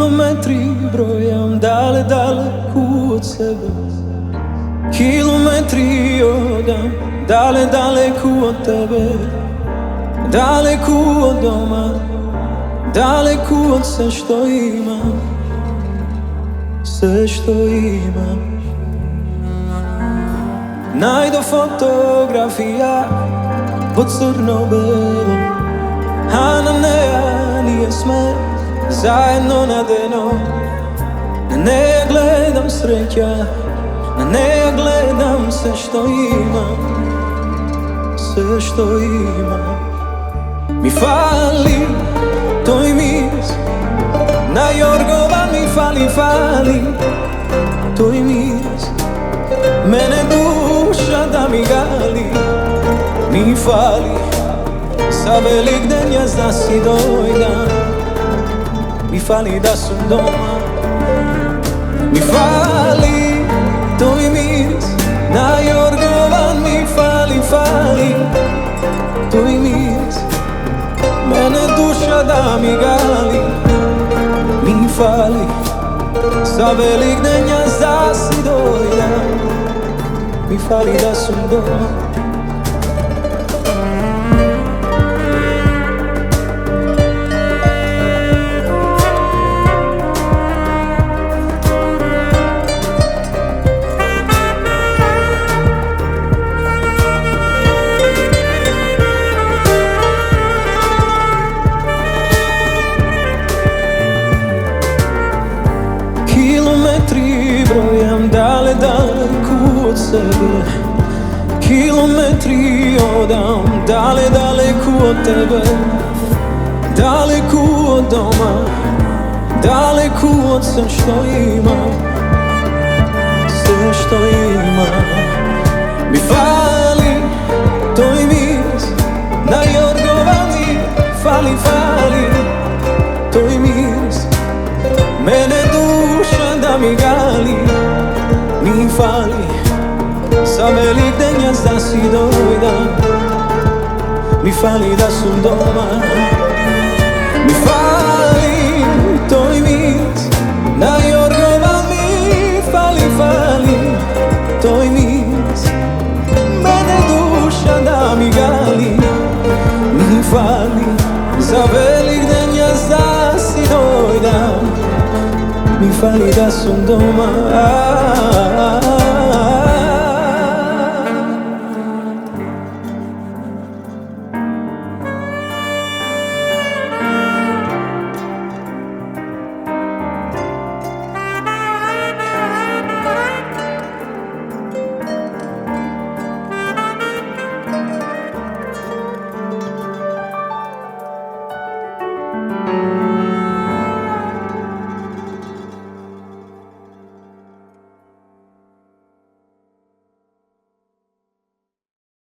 Kilometri brojam daleku od sebe. Kilometri odam daleku od tebe. Daleku od doma, daleku od sve što imam. Sve što imam. Najdo fotografija po crno-belo, a na neja nije sme zajedno nadeno. Na neja gledam sreća, na neja gledam sve što imam. Sve što imam. Mi fali toj mis, na Jorgova mi fali toj mis. Mene duša da mi gali, mi fali za Velikdenja zna si dojdan. Mi fali da sam doma. Mi fali toj mis, na Jorgovan mi fali toj mis. Mene duša da mi gali, mi fali za Velikdenja zna si dojdan. Mi fali da sam doma. Kilometri brojam daleku od sebe. Kilometri odam daleku od tebe. Daleku od doma, daleku od sve što imam. Sve što imam. Mi fali toj mis, na Jorgova mi fali toj mis. Mene duša da mi gali, mi fali za Velikdenja zna si dojdan. Mi fali da sam doma. Mi fali toj mis, na Jorgova mi fali toj mis. Mene duša da mi gali, mi fali za Velikdenja zna si dojdan. Mi fali da sam doma.